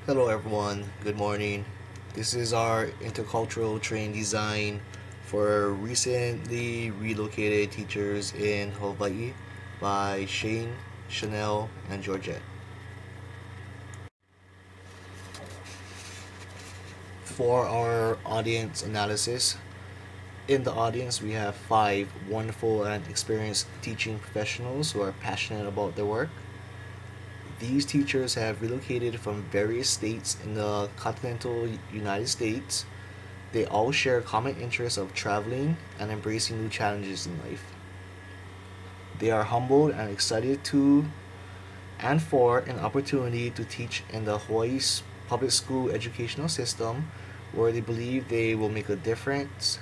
Hello everyone, good morning. This is our intercultural train design for recently relocated teachers in Hawaii by Shane, Chanel, and Georgette. For our audience analysis, in the audience we have five wonderful and experienced teaching professionals who are passionate about their work. These teachers have relocated from various states in the continental United States. They all share a common interest of traveling and embracing new challenges in life. They are humbled and excited to and for an opportunity to teach in the Hawaii's public school educational system where they believe they will make a difference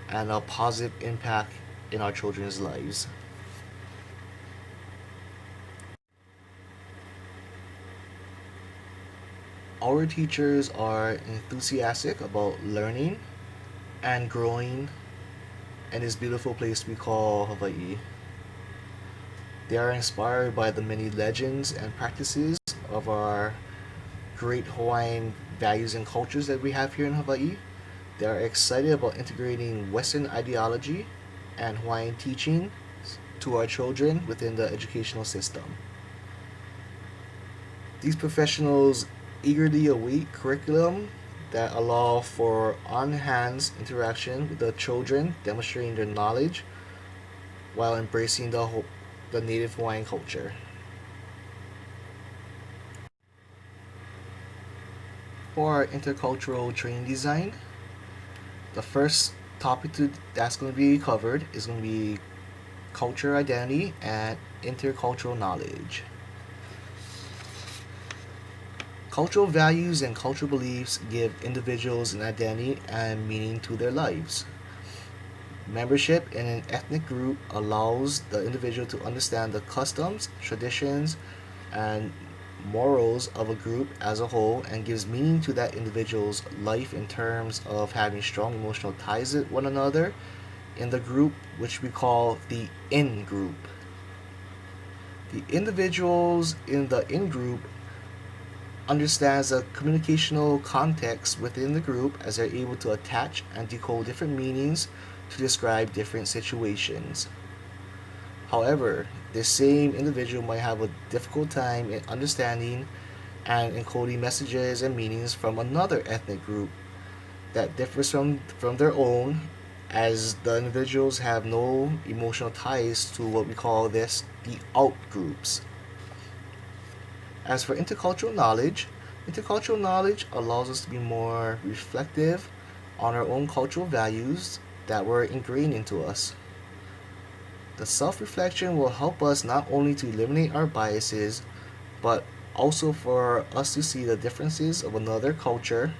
and a positive impact in our children's lives. Our teachers are enthusiastic about learning and growing in this beautiful place we call Hawaii. They are inspired by the many legends and practices of our great Hawaiian values and cultures that we have here in Hawaii. They are excited about integrating Western ideology and Hawaiian teaching to our children within the educational system. These professionals eagerly await curriculum that allow for on-hands interaction with the children, demonstrating their knowledge while embracing the native Hawaiian culture. For our intercultural training design, the first that's going to be covered is going to be culture identity and intercultural knowledge. Cultural values and cultural beliefs give individuals an identity and meaning to their lives. Membership in an ethnic group allows the individual to understand the customs, traditions, and morals of a group as a whole and gives meaning to that individual's life in terms of having strong emotional ties with one another in the group, which we call the in group. The individuals in the in group understands the communicational context within the group as they're able to attach and decode different meanings to describe different situations. However, this same individual might have a difficult time in understanding and encoding messages and meanings from another ethnic group that differs from their own, as the individuals have no emotional ties to what we call the out groups. As for intercultural knowledge allows us to be more reflective on our own cultural values that were ingrained into us. The self reflection will help us not only to eliminate our biases, but also for us to see the differences of another culture,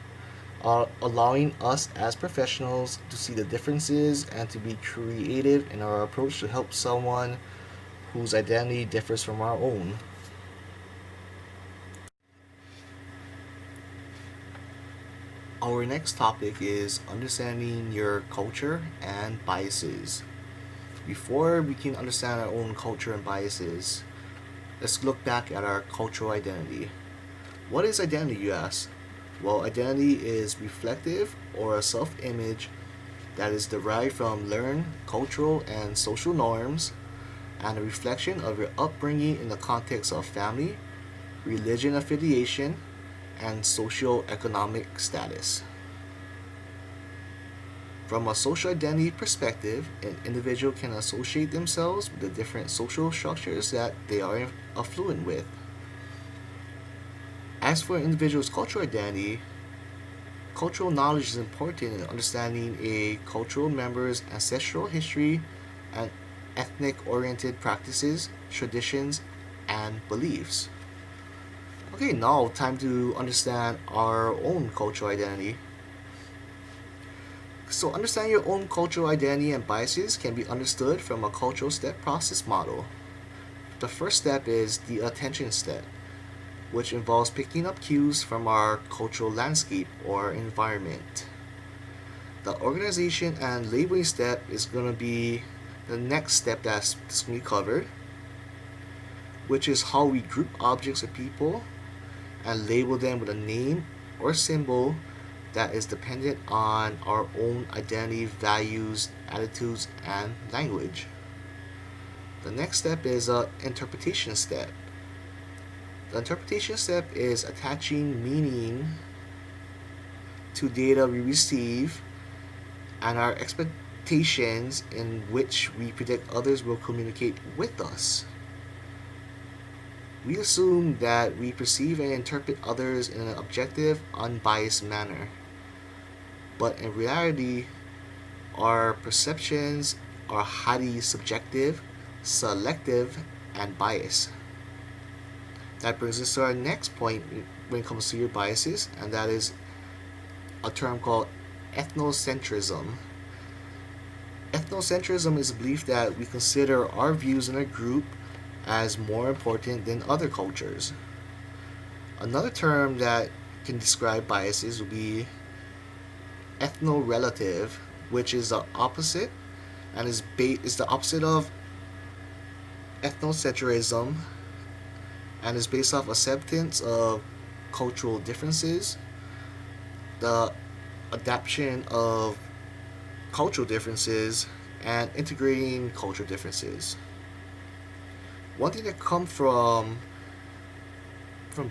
allowing us as professionals to see the differences and to be creative in our approach to help someone whose identity differs from our own. Our next topic is understanding your culture and biases. Before we can understand our own culture and biases, let's look back at our cultural identity. What is identity, you ask? Well, identity is reflective or a self image that is derived from learned cultural and social norms and a reflection of your upbringing in the context of family, religion affiliation, and socio-economic status. From a social identity perspective, an individual can associate themselves with the different social structures that they are affluent with. As for an individual's cultural identity, cultural knowledge is important in understanding a cultural member's ancestral history and ethnic oriented practices, traditions, and beliefs. Okay, now time to understand our own cultural identity. So, understanding your own cultural identity and biases can be understood from a cultural step process model. The first step is the attention step, which involves picking up cues from our cultural landscape or environment. The organization and labeling step is going to be the next step that's going to be covered, which is how we group objects or people and label them with a name or symbol that is dependent on our own identity, values, attitudes, and language. The next step is a interpretation step. The interpretation step is attaching meaning to data we receive and our expectations in which we predict others will communicate with us. We assume that we perceive and interpret others in an objective, unbiased manner. But in reality, our perceptions are highly subjective, selective, and biased. That brings us to our next point when it comes to your biases, and that is a term called ethnocentrism. Ethnocentrism is a belief that we consider our views in a group as more important than other cultures. Another term that can describe biases would be ethno-relative, which is the opposite and is the opposite of ethnocentrism and is based off acceptance of cultural differences, the adaptation of cultural differences, and integrating cultural differences. One thing that comes from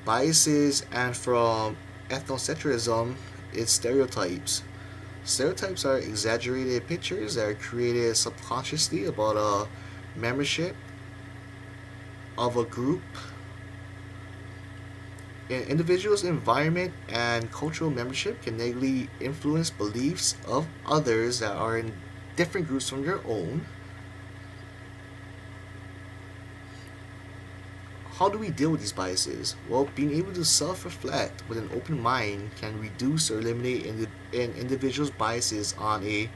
biases and from ethnocentrism is stereotypes. Stereotypes are exaggerated pictures that are created subconsciously about a membership of a group. An individual's environment and cultural membership can negatively influence beliefs of others that are in different groups from their own. How do we deal with these biases? Well, being able to self-reflect with an open mind can reduce or eliminate an individual's biases on a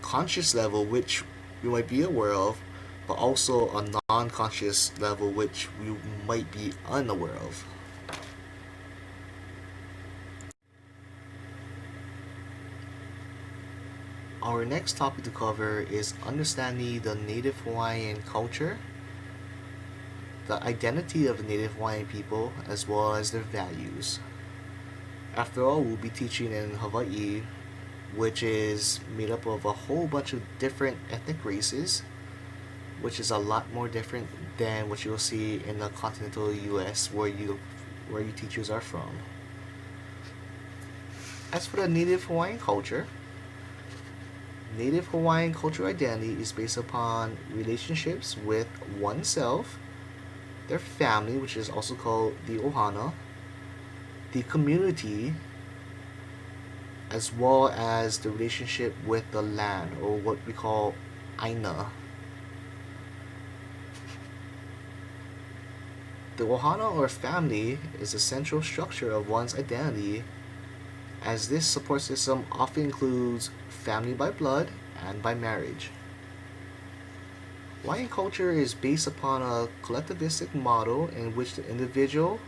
conscious level, which we might be aware of, but also a non-conscious level, which we might be unaware of. Our next topic to cover is understanding the Native Hawaiian culture, the identity of the Native Hawaiian people, as well as their values. After all, we'll be teaching in Hawaii, which is made up of a whole bunch of different ethnic races, which is a lot more different than what you'll see in the continental U.S. where you teachers are from. As for the Native Hawaiian culture, Native Hawaiian cultural identity is based upon relationships with oneself, their family, which is also called the ohana, the community, as well as the relationship with the land, or what we call aina. The ohana or family is the central structure of one's identity, as this support system often includes family by blood and by marriage. Hawaiian culture is based upon a collectivistic model in which the individual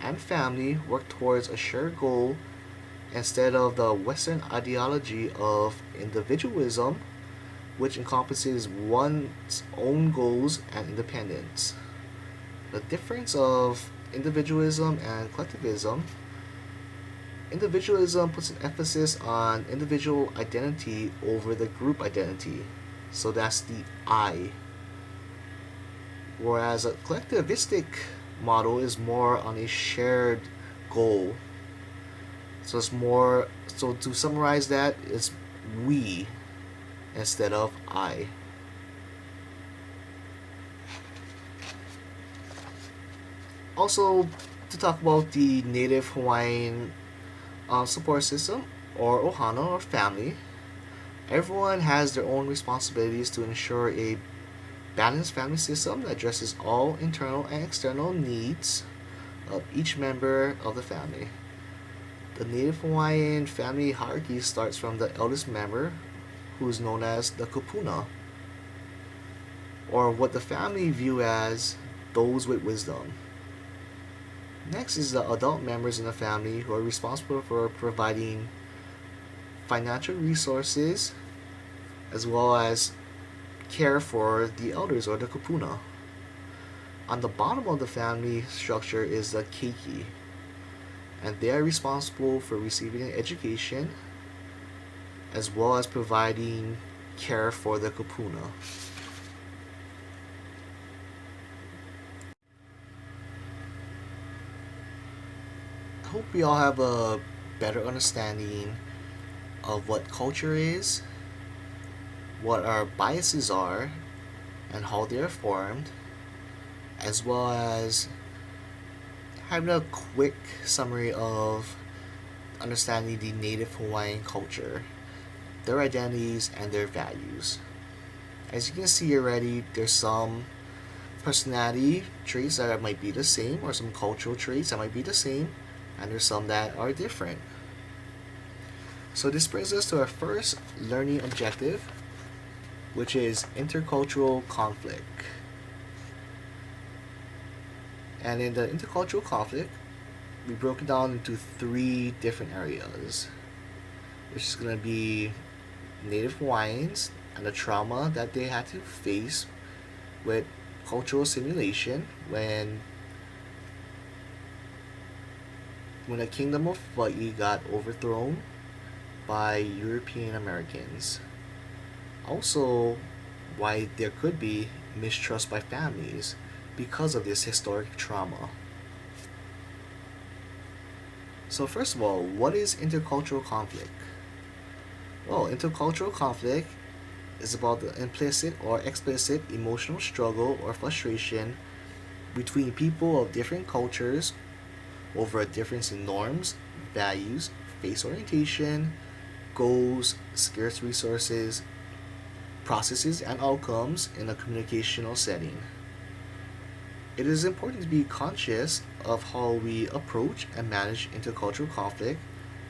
and family work towards a shared goal instead of the Western ideology of individualism, which encompasses one's own goals and independence. The difference of individualism and collectivism: individualism puts an emphasis on individual identity over the group identity, so that's the I. Whereas a collectivistic model is more on a shared goal. So to summarize that, it's we instead of I. Also, to talk about the Native Hawaiian support system, or ohana, or family, everyone has their own responsibilities to ensure a balanced family system that addresses all internal and external needs of each member of the family. The Native Hawaiian family hierarchy starts from the eldest member, who is known as the kupuna, or what the family view as those with wisdom. Next is the adult members in the family, who are responsible for providing financial resources as well as care for the elders, or the kupuna. On the bottom of the family structure is the keiki, and they are responsible for receiving an education as well as providing care for the kupuna. I hope we all have a better understanding of what culture is, what our biases are, and how they are formed, as well as having a quick summary of understanding the native Hawaiian culture, their identities, and their values. As you can see already, there's some personality traits that might be the same, or some cultural traits that might be the same, and there's some that are different. So this brings us to our first learning objective, which is intercultural conflict. And in the intercultural conflict, we broke it down into three different areas, which is going to be Native Hawaiians and the trauma that they had to face with cultural assimilation when the Kingdom of Hawaii got overthrown by European Americans. Also, why there could be mistrust by families because of this historic trauma. So first of all, what is intercultural conflict? Well, intercultural conflict is about the implicit or explicit emotional struggle or frustration between people of different cultures over a difference in norms, values, face orientation, goals, scarce resources, processes, and outcomes in a communicational setting. It is important to be conscious of how we approach and manage intercultural conflict,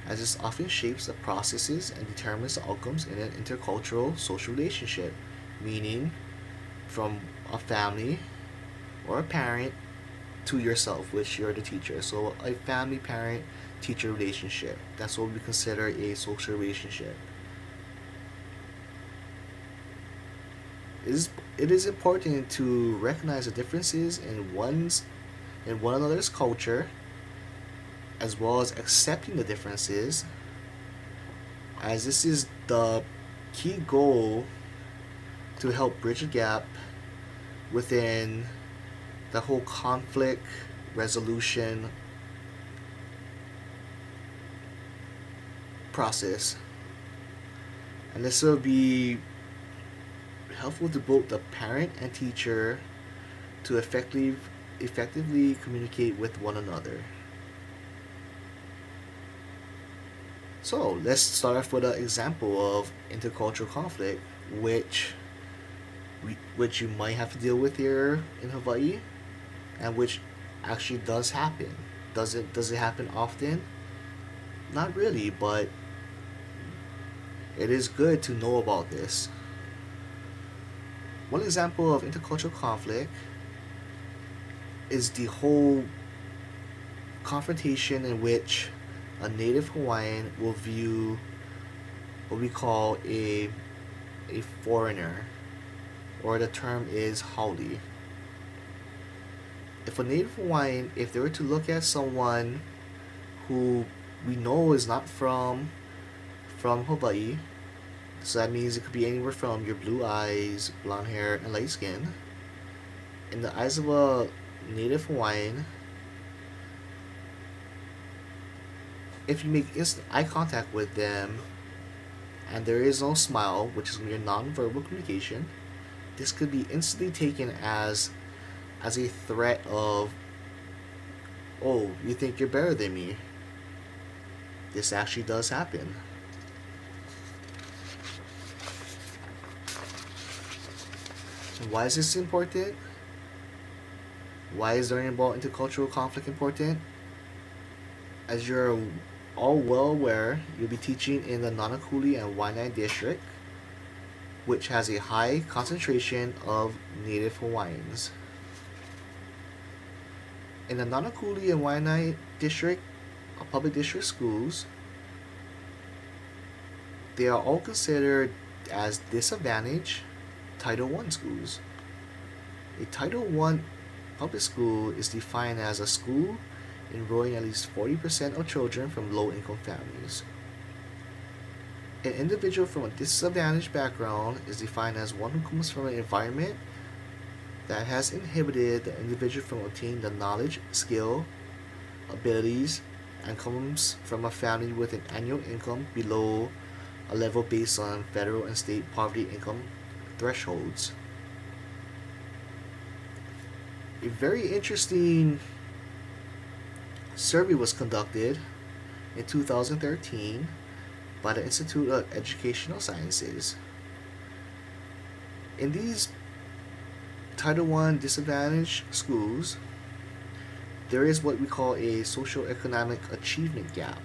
as this often shapes the processes and determines the outcomes in an intercultural social relationship, meaning from a family or a parent to yourself, which you're the teacher. So a family parent teacher relationship. That's what we consider a social relationship. It is important to recognize the differences in one another's culture, as well as accepting the differences, as this is the key goal to help bridge a gap within the whole conflict resolution process. And this will be helpful to both the parent and teacher to effectively communicate with one another. So let's start off with an example of intercultural conflict, which you might have to deal with here in Hawaii, and which actually does happen. Does it happen often? Not really, but it is good to know about this. One example of intercultural conflict is the whole confrontation in which a native Hawaiian will view what we call a foreigner, or the term is haole. If a native Hawaiian, if they were to look at someone who we know is not from Hawaii, so that means it could be anywhere from your blue eyes, blonde hair, and light skin. In the eyes of a native Hawaiian, if you make instant eye contact with them and there is no smile, which is your non-verbal communication, this could be instantly taken as a threat of, oh, you think you're better than me. This actually does happen. And why is this important? Why is learning about intercultural conflict important? As you're all well aware, you'll be teaching in the Nanakuli and Waianae district, which has a high concentration of Native Hawaiians. In the Nanakuli and Waianae district, public district schools, they are all considered as disadvantaged Title I schools. A Title I public school is defined as a school enrolling at least 40% of children from low income families. An individual from a disadvantaged background is defined as one who comes from an environment that has inhibited the individual from obtaining the knowledge, skill, abilities, and comes from a family with an annual income below a level based on federal and state poverty income thresholds. A very interesting survey was conducted in 2013 by the Institute of Educational Sciences. In these Title I disadvantaged schools, there is what we call a socioeconomic achievement gap.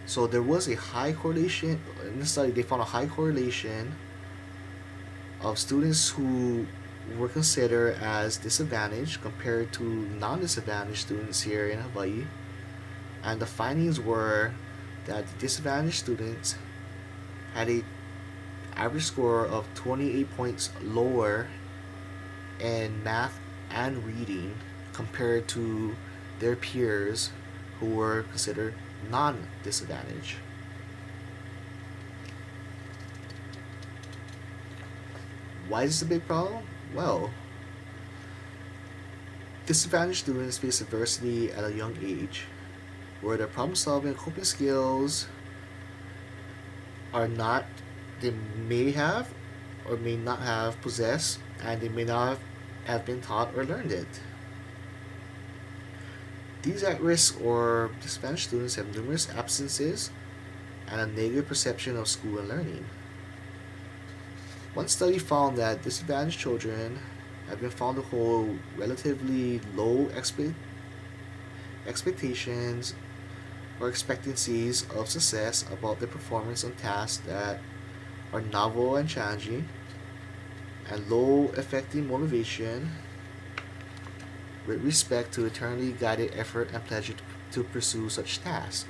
So there was a high correlation, in this study they found a high correlation of students who were considered as disadvantaged compared to non-disadvantaged students here in Hawaii. And the findings were that the disadvantaged students had a average score of 28 points lower in math and reading compared to their peers who were considered non-disadvantaged. Why is this a big problem? Well, disadvantaged students face adversity at a young age where their problem solving and coping skills are not, they may have or may not have possessed, and they may not have been taught or learned it. These at risk or disadvantaged students have numerous absences and a negative perception of school and learning. One study found that disadvantaged children have been found to hold relatively low expectations or expectancies of success about their performance on tasks that are novel and challenging, and low affecting motivation with respect to eternally guided effort and pleasure to pursue such tasks.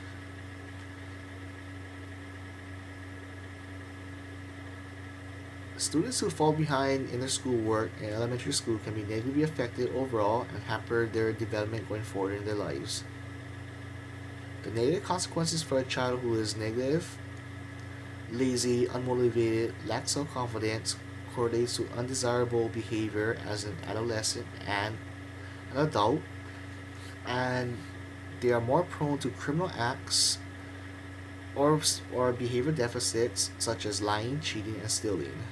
Students who fall behind in their schoolwork in elementary school can be negatively affected overall and hamper their development going forward in their lives. The negative consequences for a child who is negative, lazy, unmotivated, lacks self confidence correlates to undesirable behavior as an adolescent and an adult, and they are more prone to criminal acts or behavior deficits such as lying, cheating, and stealing.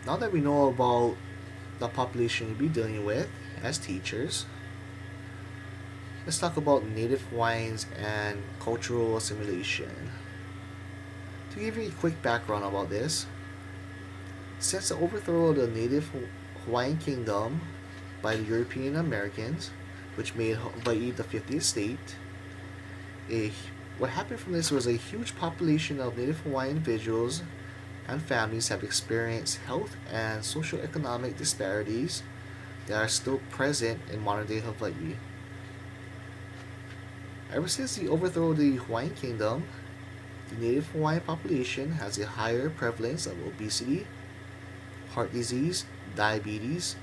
Now that we know about the population we'll be dealing with as teachers, let's talk about Native Hawaiians and cultural assimilation. To give you a quick background about this, since the overthrow of the Native Hawaiian Kingdom by the European Americans, which made Hawaii the 50th state, what happened from this was a huge population of Native Hawaiian individuals and families have experienced health and socioeconomic disparities that are still present in modern day Hawaii. Ever since the overthrow of the Hawaiian Kingdom, the Native Hawaiian population has a higher prevalence of obesity, heart disease, diabetes,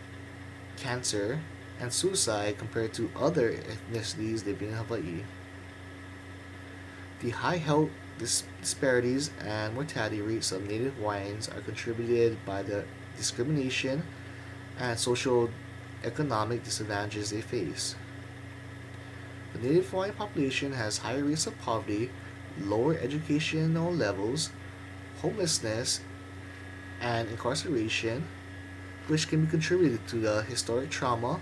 cancer, and suicide compared to other ethnicities living in Hawaii. The high health disparities and mortality rates of Native Hawaiians are contributed by the discrimination and social economic disadvantages they face. The Native Hawaiian population has higher rates of poverty, lower educational levels, homelessness, and incarceration, which can be contributed to the historic trauma,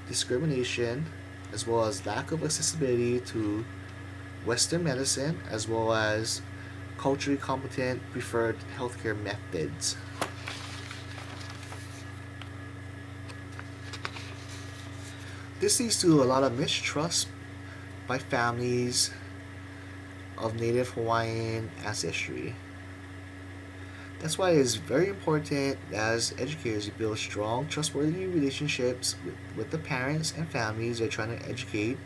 discrimination, as well as lack of accessibility to Western medicine, as well as culturally competent preferred healthcare methods. This leads to a lot of mistrust by families of Native Hawaiian ancestry. That's why it is very important as educators to build strong, trustworthy relationships with the parents and families they're trying to educate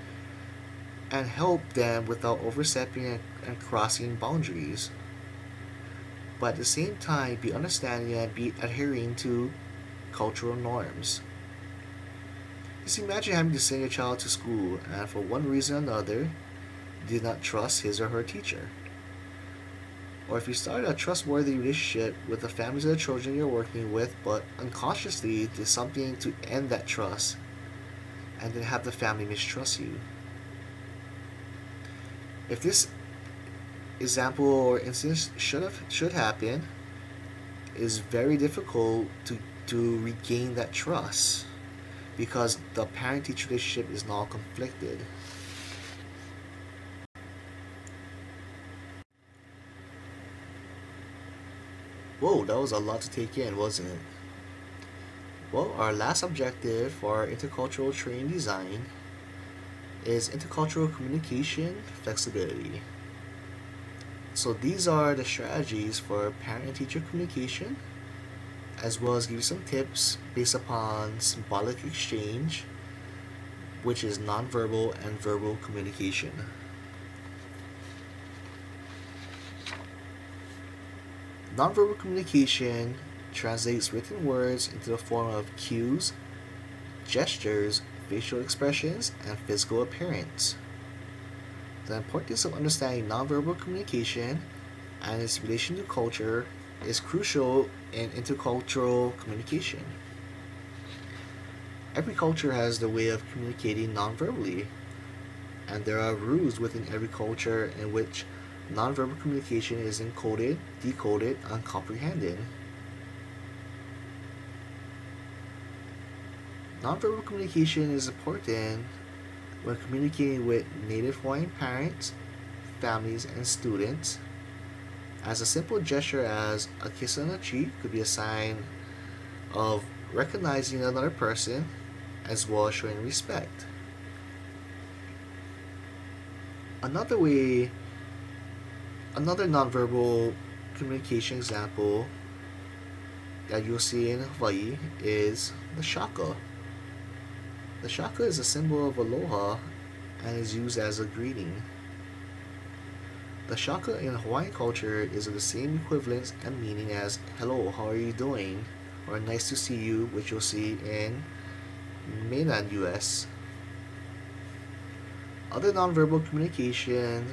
and help them without overstepping and crossing boundaries. But at the same time, be understanding and be adhering to cultural norms. Just imagine having to send your child to school and for one reason or another did not trust his or her teacher. Or if you started a trustworthy relationship with the families of the children you're working with, but unconsciously did something to end that trust and then have the family mistrust you. If this example or instance should happen, it is very difficult to regain that trust because the parent teacher relationship is now conflicted. Whoa, that was a lot to take in, wasn't it? Well, our last objective for our intercultural training design is intercultural communication flexibility. So these are the strategies for parent and teacher communication, as well as give you some tips based upon symbolic exchange, which is nonverbal and verbal communication. Nonverbal communication translates written words into the form of cues, gestures, facial expressions, and physical appearance. The importance of understanding nonverbal communication and its relation to culture is crucial in intercultural communication. Every culture has their way of communicating nonverbally, and there are rules within every culture in which nonverbal communication is encoded, decoded, and comprehended. Nonverbal communication is important when communicating with native Hawaiian parents, families, and students, as a simple gesture as a kiss on the cheek could be a sign of recognizing another person as well as showing respect. Another way, another nonverbal communication example that you'll see in Hawaii is the shaka. The shaka is a symbol of aloha and is used as a greeting. The shaka in Hawaiian culture is of the same equivalence and meaning as hello, how are you doing? Or nice to see you, which you'll see in mainland US. Other nonverbal communications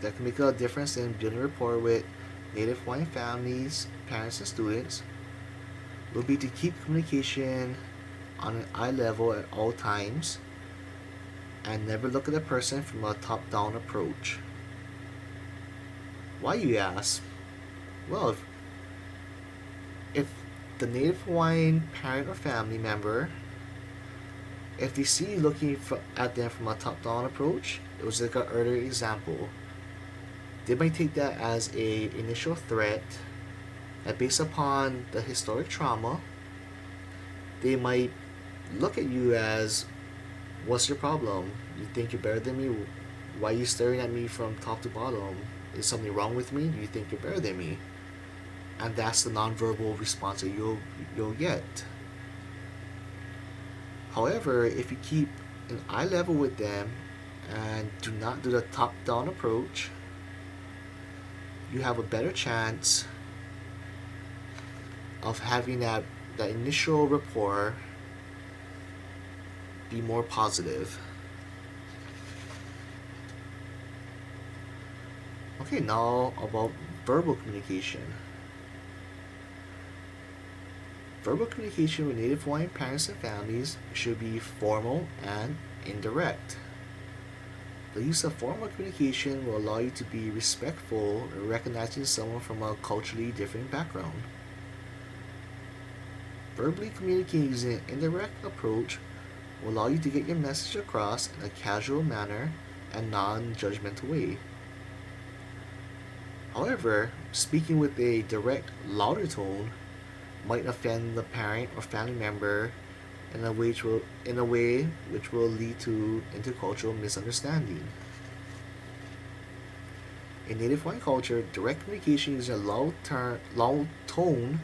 that can make a difference in building rapport with native Hawaiian families, parents, and students will be to keep communication on an eye level at all times and never look at a person from a top-down approach. Why, you ask? Well, if the native Hawaiian parent or family member, if they see you looking at them from a top-down approach, it was like an earlier example, they might take that as a initial threat, and based upon the historic trauma, they might look at you as, what's your problem? You think you're better than me? Why are you staring at me from top to bottom? Is something wrong with me? Do you think you're better than me? And that's the nonverbal response that you'll get. However, if you keep an eye level with them and do not do the top-down approach, you have a better chance of having that initial rapport be more positive. Okay, now about verbal communication. Verbal communication with native Hawaiian parents and families should be formal and indirect. The use of formal communication will allow you to be respectful in recognizing someone from a culturally different background. Verbally communicating using an indirect approach will allow you to get your message across in a casual manner and non-judgmental way. However, speaking with a direct, louder tone might offend the parent or family member in a way which will lead to intercultural misunderstanding. In native Hawaiian culture, direct communication using a loud tone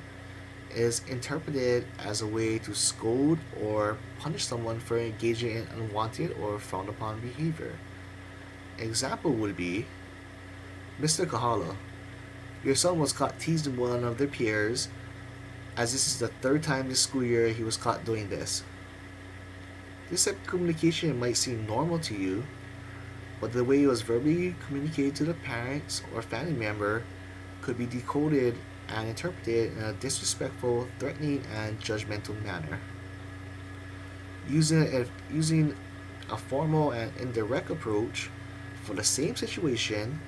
is interpreted as a way to scold or punish someone for engaging in unwanted or frowned upon behavior. Example would be, Mr. Kahala, your son was caught teasing one of their peers, as this is the third time this school year he was caught doing this. This type of communication might seem normal to you, but the way it was verbally communicated to the parents or family member could be decoded and interpreted in a disrespectful, threatening, and judgmental manner. Using a formal and indirect approach for the same situation,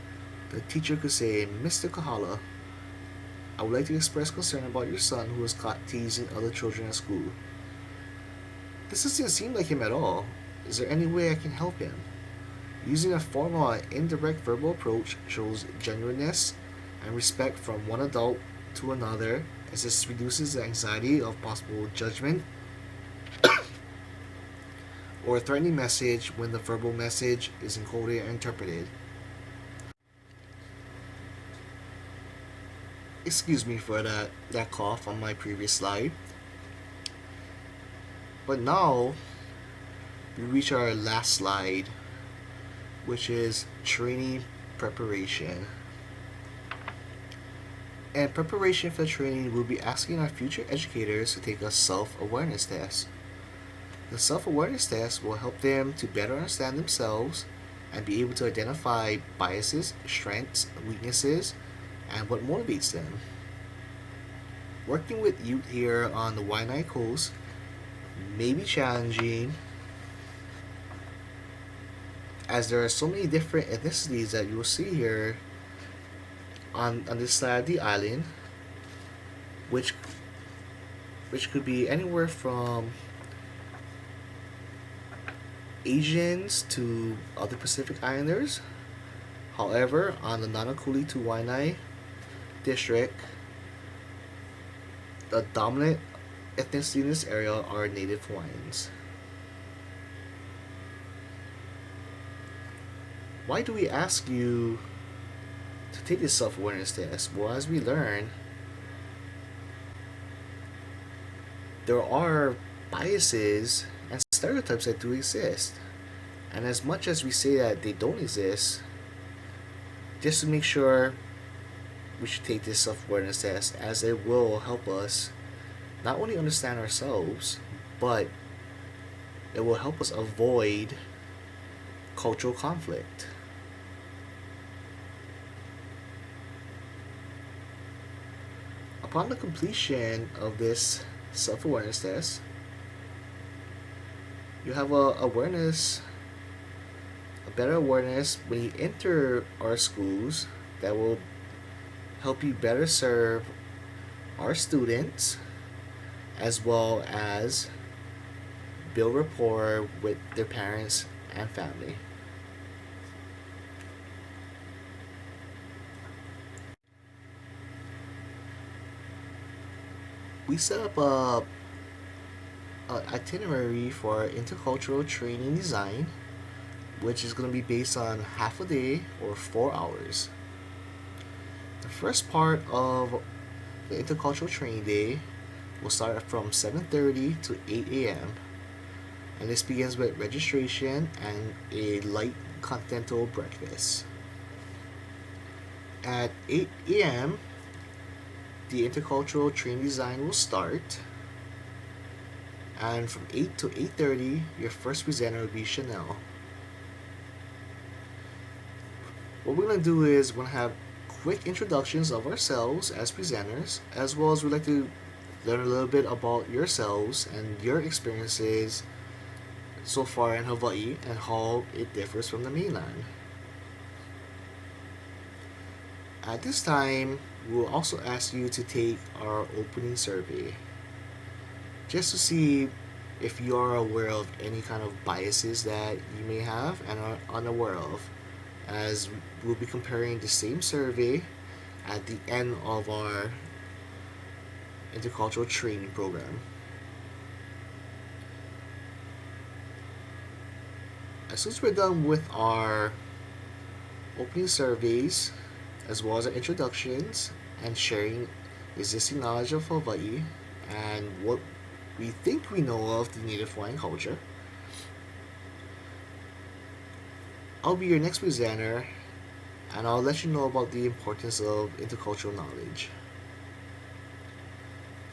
the teacher could say, "Mr. Kahala, I would like to express concern about your son who was caught teasing other children at school. This doesn't seem like him at all. Is there any way I can help him?" Using a formal and indirect verbal approach shows genuineness and respect from one adult to another, as this reduces the anxiety of possible judgment or a threatening message when the verbal message is encoded and interpreted. Excuse me for that cough on my previous slide. But now we reach our last slide, which is training preparation. And preparation for training, we'll be asking our future educators to take a self-awareness test. The self-awareness test will help them to better understand themselves and be able to identify biases, strengths, weaknesses, and what motivates them. Working with youth here on the Waianae Coast may be challenging, as there are so many different ethnicities that you will see here on this side of the island, which could be anywhere from Asians to other Pacific Islanders. However, on the Nanakuli to Waianae district, the dominant ethnicity in this area are Native Hawaiians. Why do we ask you to take this self-awareness test? Well, as we learn, there are biases and stereotypes that do exist. And as much as we say that they don't exist, just to make sure, we should take this self-awareness test, as it will help us not only understand ourselves, but it will help us avoid cultural conflict. Upon the completion of this self-awareness test, you have a better awareness when you enter our schools that will help you better serve our students, as well as build rapport with their parents and family. We set up a itinerary for intercultural training design, which is going to be based on half a day or 4 hours. The first part of the intercultural training day will start from 7:30 to 8 a.m. and this begins with registration and a light continental breakfast. At 8 a.m., the intercultural training design will start, and from 8 to 8:30, your first presenter will be Chanel. What we're going to do is we're going to have quick introductions of ourselves as presenters, as well as we'd like to learn a little bit about yourselves and your experiences so far in Hawaii and how it differs from the mainland. At this time, we'll also ask you to take our opening survey, just to see if you are aware of any kind of biases that you may have and are unaware of, as we'll be comparing the same survey at the end of our intercultural training program. As soon as we're done with our opening surveys, as well as our introductions and sharing existing knowledge of Hawaii and what we think we know of the Native Hawaiian culture, I'll be your next presenter and I'll let you know about the importance of intercultural knowledge.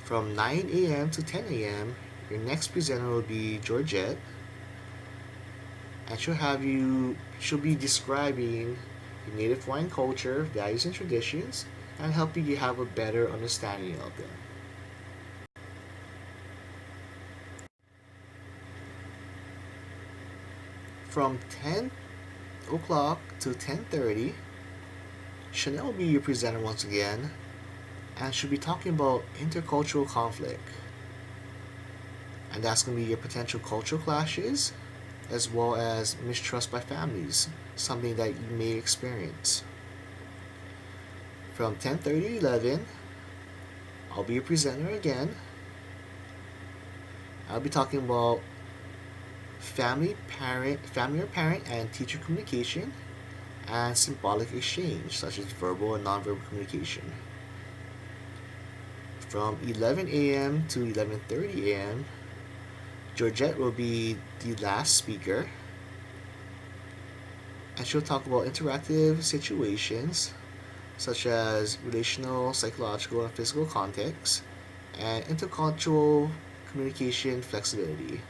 From 9 a.m. to 10 a.m., your next presenter will be Georgette, and she'll be describing the native Hawaiian culture, values, and traditions, and helping you have a better understanding of them. From 10 o'clock to 10:30, Chanel will be your presenter once again, and she'll be talking about intercultural conflict. And that's going to be your potential cultural clashes, as well as mistrust by families, something that you may experience. From 10:30 to 11, I'll be your presenter again. I'll be talking about family or parent and teacher communication, and symbolic exchange, such as verbal and nonverbal communication. From 11 a.m. to 11:30 a.m., Georgette will be the last speaker, and she'll talk about interactive situations such as relational, psychological, and physical context, and intercultural communication flexibility.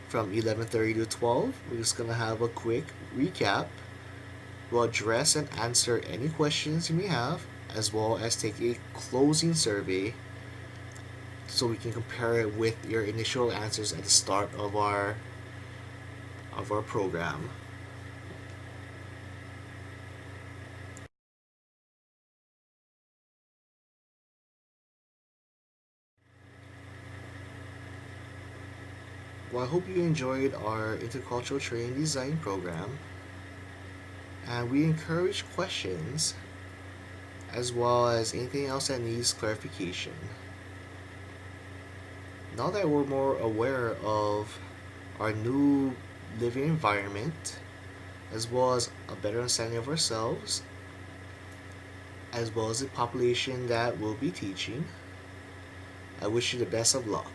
From 11:30 to 12, we're just going to have a quick recap. We'll address and answer any questions you may have, as well as take a closing survey so we can compare it with your initial answers at the start of our program. Well, I hope you enjoyed our intercultural training design program, and we encourage questions as well as anything else that needs clarification. Now that we're more aware of our new living environment, as well as a better understanding of ourselves, as well as the population that we'll be teaching, I wish you the best of luck.